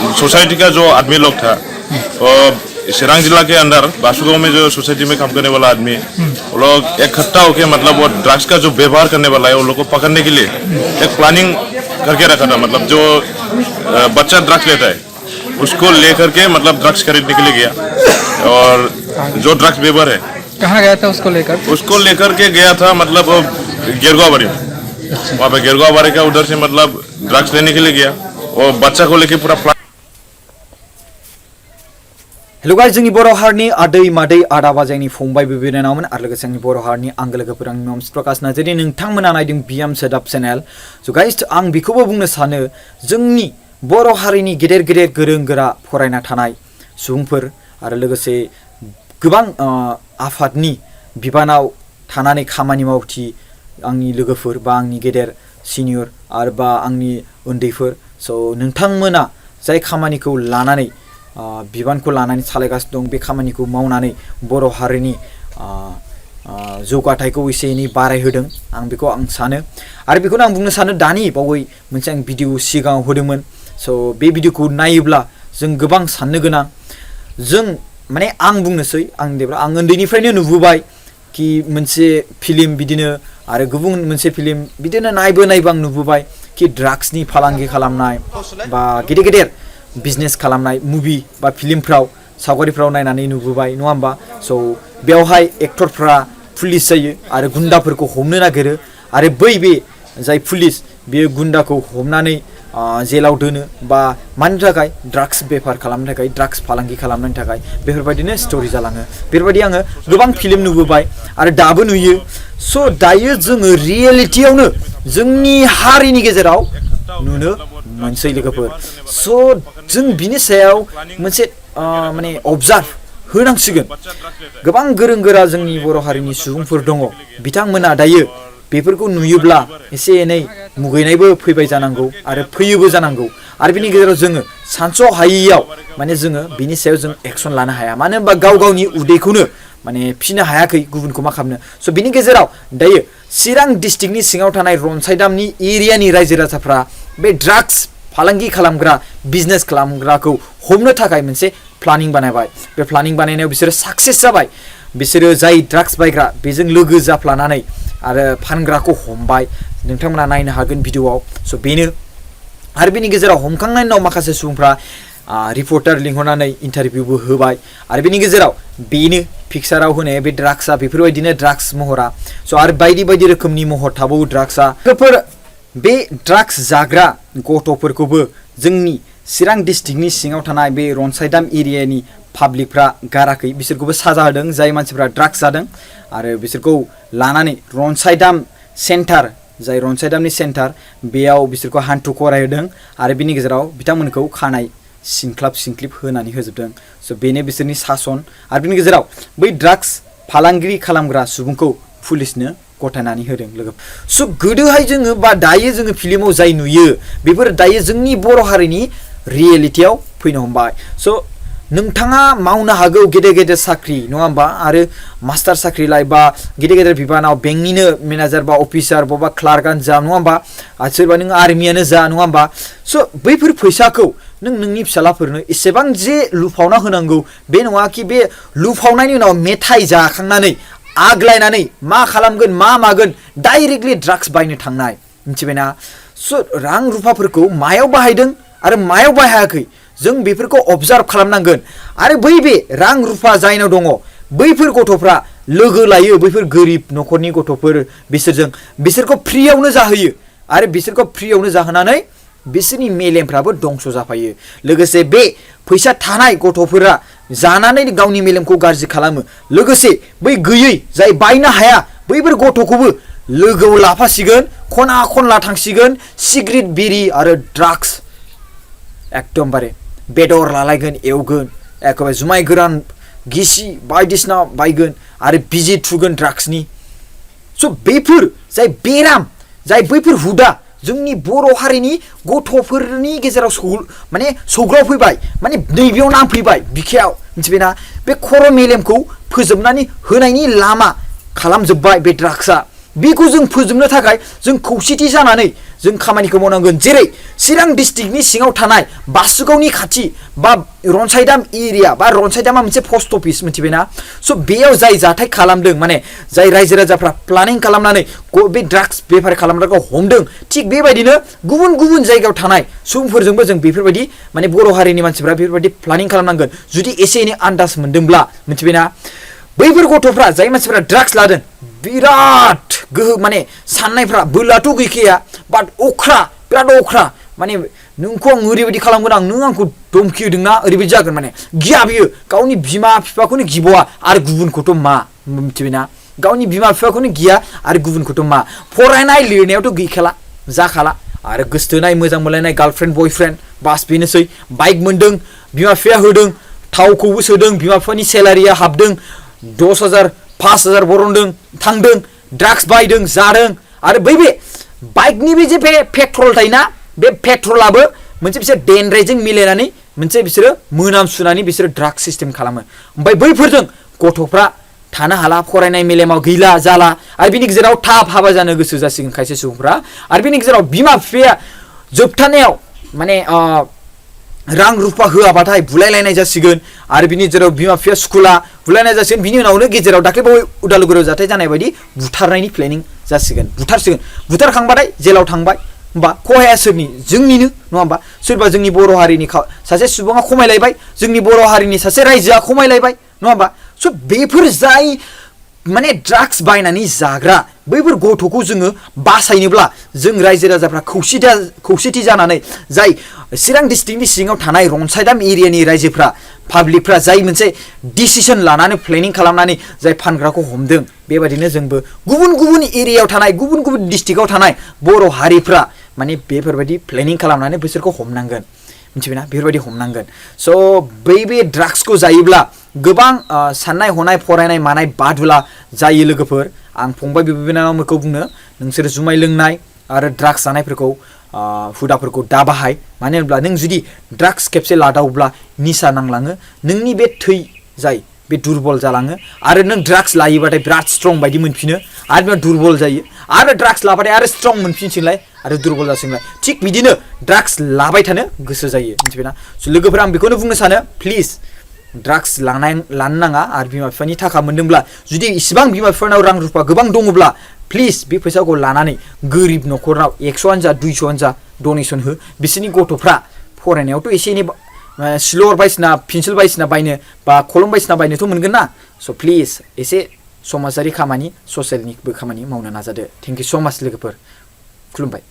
Society का जो आदमी लोग था चिरांग जिला के अंदर बासुगांव में जो सोसाइटी में काम करने वाला आदमी वो लोग इकट्ठा होके मतलब वो ड्रग्स का जो व्यवहार करने वाला है वो लोग को पकड़ने के लिए एक प्लानिंग करके रखा था। मतलब जो बच्चा ड्रग्स लेता है उसको लेकर के मतलब ड्रग्स खरीदने के लिए गया और जो ड्रग्स व्यवहार है कहाँ गया था उसको लेकर के गया था मतलब गिरगांवबाड़ी में। वहाँ पे गिरगांवबाड़ी का उधर से मतलब ड्रग्स लेने के लिए गया और बच्चा को लेके पूरा हेलो गाइस जोंनि बर' हारिनि आदै मादै आदा बाजैनि फंबाय बिनानावमोन आरो लोगोसे जोंनि बर' हारिनि आंगो लोगोफोर आंनि नाम प्रकाश नार्जारी नोंथांमोना नायदों बियाम सोदाब चेनेल। स' गाइस आं बेखौबो बुंनो सानो जोंनि बर' हारिनि गेदेर गेदेर गोरों गोरा फरायना थानाय सुबुंफोर आरो लोगोसे गोबां आफादनि बिबानाव थानानै खामानि मावथि आंनि लोगोफोर बा आंनि गेदेर सिनियर आरो बा आंनि उन्दैफोर स' नोंथांमोना जाय खामानिखौ लानानै बिबानखौ लानानै सालायगासिनो दं बे खामानिखौ मावनानै बर' हारिनि जौगाथायखौ एसे एनै बारायहोदों आं बेखौ आं सानो आरो बेखौनो आं बुंनो सानो दानि बावै मोनसे आं भिडिअ सिगाङाव होदोंमोन। स' बे भिडिअखौ नायोब्ला जों गोबां साननो गोनां जों माने आं बुंनोसै आं उन्दैनिफ्रायनो नुबोबाय कि मोनसे फिल्म बिदिनो आरो गुबुन मोनसे फिल्म बिदिनो नायबो आं नुबोबाय कि ड्राग्सनि फालांगि खालामनाय बा गेदेर गेदेर बिजनेस खालामनाय मुभि बा फिल्मफ्राव सावगारिफ्राव नायनानै नुबोबाय नङा होमबा। स' बेवहाय एक्टरफ्रा पुलिस जायो आरो गुन्दाफोरखौ हमनो नागिरो आरो बे जाय पुलिस बेयो गुन्दाखौ हमनानै जेलाव दोनो बा मानि थाखाय ड्राग्स बेफार खालामनो थाखाय ड्राग्स फालांगि खालामनायनि थाखाय बेफोरबायदिनो स्ट'रि जालाङो। बेफोरबायदि आङो गोबां फिल्म नुबोबाय आरो दाबो नुयो। स' दायो जोङो रियेलिटियावनो जोंनि हारिनि गेजेराव नुनो मोनसे लोगोफोर। स' जों बिनि सायाव मोनसे माने अबजार्भ होनांसिगोन। गोबां गोरों गोरा जोंनि बर' हारिनि सुबुंफोर दङ बिथांमोना दायो बेफोरखौ नुयोब्ला एसे एनै मुगैनायबो फैबाय जानांगौ आरो फैयोबो जानांगौ आरो बिनि गेजेराव जोङो सानस' हायैयाव माने जोङो बिनि सायाव जों एक्सन लानो हाया मानो होनबा गावनि उदैखौनो माने फिनो हायाखै गुबुनखौ मा खालामनो। स' बिनि गेजेराव दायो चिरां डिस्ट्रिक्टनि सिङाव थानाय रनसाइदामनि एरियानि रायजो राजाफ्रा बे ड्राग्स फालांगि खालामग्रा बिजनेस खालामग्राखौ हमनो थाखाय मोनसे प्लानिं बानायबाय। बे प्लानिं बानायनायाव बिसोरो साक्सेस जाबाय। बिसोरो जाय ड्राग्स बायग्रा बेजों लोगो जाफ्लानानै आरो फानग्राखौ हमबाय। नोंथांमोना नायनो हागोन भिडिअआव। स' बेनो आरो बिनि गेजेराव हमखांनायनि उनाव माखासे सुबुंफ्रा रिपर्टार लिंहरनानै इन्टारभिउबो होबाय आरो बिनि गेजेराव बेनो पिक्साराव होनाय बे ड्राग्सआ बेफोरबायदिनो ड्राग्स महरा। स' आरो बायदि बायदि रोखोमनि महर थाबावो ड्राग्सआ। बेफोर बे ड्राग्स जाग्रा गथ'फोरखौबो जोंनि चिरां डिस्ट्रिक्टनि सिङाव थानाय बे रनसाइदाम एरियानि पाब्लिकफ्रा गाराखै बिसोरखौबो साजा होदों जाय मानसिफ्रा ड्राग्स जादों आरो बिसोरखौ लानानै रनसाइदाम सेन्टार जाय रनसाइदामनि सेन्टार बेयाव बिसोरखौ हान्थु खरायहोदों आरो बिनि गेजेराव बिथांमोनखौ खानाय सिनख्लिब होनानै होजोबदों। स' बेनो बिसोरनि सासन आरो बिनि गेजेराव बै ड्राग्स फालांगिरि खालामग्रा सुबुंखौ पुलिसनो गथायनानै होदों लोगो। स' गोदोहाय जोङो बा दायो जोङो फिल्माव जाय नुयो बेफोर दायो जोंनि बर' हारिनि रियेलिटियाव फैनो हमबाय। स' नोंथाङा मावनो हागौ गेदेर गेदेर साख्रि नङा होमबा आरो मास्टार साख्रि लाय बा गेदेर गेदेर बिबानाव बेंकनिनो मेनेजार बा अफिसार बबा क्लार्कआनो जा नङा होमबा आरो सोरबा नों आर्मियानो जा नङा होमबा। स' बैफोर फैसाखौ नोंनि फिसालाफोरनो एसेबां जे लुफावना होनांगौ बे नङा कि बे लुफावनायनि उनाव मेथाइ जाखांनानै आग्लायनानै मा खालामगोन मा मागोन डाइरेक्टलि ड्राग्स बायनो थांनाय मिथिबायना। स' रां रुफाफोरखौ मायाव बाहायदों आरो मायाव बाहायाखै जों बेफोरखौ अबजार्भ खालामनांगोन आरो बे रां रुफा जायनाव दङ बैफोर गथ'फ्रा लोगो लायो बैफोर गोरिब न'खरनि गथ'फोर बिसोरखौ फ्रियावनो जाहोयो आरो बिसोरखौ फ्रियावनो जाहोनानै बिसोरनि मेलेमफ्राबो दंस जाफायो लोगोसे बे फैसा थानाय गथ'फोरा जानानै गावनि मेलेमखौ गाज्रि खालामो लोगोसे बै गैयै जाय बायनो हाया बैफोर गथ'खौबो लोगोआव लाफासिगोन खना खनला थांसिगोन सिगारेट बिरि आरो ड्राग्स एकदमबारे बेदर लालायगोन एवगोन एकेबारे जुमाय गोरान गिसि बायदिसिना बायगोन आरो बिजि थुगोन ड्राग्सनि स' बेफोर जाय बेराम जाय बैफोर हुदा जोंनि बर' हारिनि गथ'फोरनि गेजेराव माने सौग्रावफैबाय माने नैबेयाव नांफैबाय बिखायाव मिथिबायना बे खर' मेलेमखौ फोजोबनानै होनायनि लामा खालामजोब्बाय बे ड्राग्सआ बेखौ जों फोजोबनो थाखाय जों खौसेथि जानानै जों खामानिखौ मावनांगोन जेरै चिरां डिस्ट्रिक्टनि सिङाव थानाय बासुगावनि खाथि बा रनसाइदाम एरिया बा रनसाइदामा मोनसे पोस्ट अफिस मिथिबायना स' बेयाव जाय जाथाय खालामदों माने जाय रायजो राजाफ्रा प्लानिं खालामनानै बे ड्राग्स बेफार खालामग्राखौ हमदों थिग बेबायदिनो गुबुन गुबुन जायगायाव थानाय सुबुंफोरजोंबो जों बेफोरबायदि माने बर' हारिनि मानसिफ्रा बेफोरबायदि प्लानिं खालामनांगोन जुदि एसे एनै आन्दाज मोनदोंब्ला मिथिबायना बैफोर गथ'फ्रा जाय मानसिफ्रा ड्राग्स लादों बिराद गोहो माने साननायफ्रा बोलोआथ' गैखाया बाट अख्रा बिराद अख्रा माने नोंखौ आं ओरैबायदि खालामगोन आं नों आंखौ धमखि होदोंना ओरैबायदि जागोन माने गिया बियो गावनि बिमा बिफाखौनो गिबावा आरो गुबुनखौथ' मा मिथिबायना गावनि बिमा बिफाखौनो गिया आरो गुबुनखौथ' मा फरायनाय लिरनायावथ' गैखाला जाखाला आरो गोसथोनाय मोजां मोनलायनाय गार्लफ्रेन्ड बयफ्रेन्ड बास बेनोसै बाइक मोनदों बिमा बिफाया होदों थावखौबो सोदों बिमा बिफानि सेलारिया हाबदों 10,000 5,000 बरनदों थांदों ड्राग्स बायदों जादों आरो बे बाइकनि बे जे पेट्रल थायोना बे पेट्रलाबो मोनसे बिसोर देनद्रायजों मिलायनानै मोनसे बिसोरो मोनामसुनानै बिसोरो ड्राग्स सिस्टेम खालामो ओमफ्राय बैफोरजों गथ'फ्रा थानो हाला फरायनाय मेलेमाव गैला जाला आरो बिनि गेजेराव थाब हाबा जानो गोसो जासिगोन खायसे सुबुंफ्रा आरो बिनि गेजेराव बिमा बिफाया जोबथानायाव माने रां रुफा होआबाथाय बुलायलायनाय जासिगोन आरो बिनि गेजेराव बिमा बिफाया स्कुला बुलायनाय जासिगोन बिनि उनावनो गेजेराव दाख्लैबावै उदालगुरियाव जाथाय जानाय बायदि बुथारनायनि प्लेनिं जासिगोन बुथारखांबाथाय जेलाव थांबाय होमबा खहाया सोरनि जोंनिनो नङा होमबा सोरबा जोंनि बर' हारिनि सासे सुबुङा खमायलायबाय जोंनि बर' हारिनि सासे रायजोआ खमायलायबाय नङा होमबा स' बेफोर जाय माने ड्राग्स बायनानै जाग्रा बैफोर गथ'खौ जोङो बासायनोब्ला जों रायजो राजाफ्रा खौसेथि जानानै जाय चिरां डिस्ट्रिक्टनि सिङाव थानाय रनसाइदाम एरियानि रायजोफ्रा पाब्लिकफ्रा जाय मोनसे डिसिसन लानानै प्लेनिं खालामनानै जाय फानग्राखौ हमदों बेबायदिनो जोंबो गुबुन गुबुन एरियायाव थानाय गुबुन गुबुन डिस्ट्रिक्टआव थानाय बर' हारिफ्रा माने बेफोरबायदि प्लेनिं खालामनानै बिसोरखौ हमनांगोन मिथिबायना बेफोरबायदि हमनांगोन स' बे ड्राग्सखौ जायोब्ला गोबां साननाय हनाय फरायनाय मानाय बादुला जायो लोगोफोर आं फंबाय बिनानावमोनखौ बुंनो नोंसोर जुमाय लोंनाय आरो ड्राग्स जानायफोरखौ हुदाफोरखौ दा बाहाय मानो होनब्ला नों जुदि ड्राग्स खेबसे लादावब्ला निसा नांलाङो नोंनि बे थै जाय बे दुरबल जालाङो आरो नों ड्राग्स लायोबाथाय बिराद स्ट्रं बायदि मोनफिनो आरो बिराद दुरबल जायो आरो ड्राग्स लाबाथाय आरो स्ट्रं मोनफिनसिनलाय आरो दुरबल जासिनलाय थिग बिदिनो ड्राग्स लाबाय थानो गोसो जायो मिथिबायना लोगोफोर आं बेखौनो बुंनो सानो प्लिज ड्राग्स लानो नाङा आरो बिमा बिफानि थाखा मोनदोंब्ला जुदि इसिबां बिमा बिफानाव रां रुफा गोबां दङब्ला प्लिज बे फैसाखौ लानानै गोरिब न'खराव 100आनो जा 200आनो जा डनेसन हो बिसोरनि गथ'फ्रा फरायनायावथ' एसे एनै स्लर बायदिसिना पेन्सिल बायदिसिना बायनो बा कलम बायदिसिना बायनोथ' मोनगोन ना स' प्लिज एसे समाजारि खामानि ससियेलनिबो खामानि मावनो नाजादो थेंक इउ स' माच लोगोफोर खुलुमबाय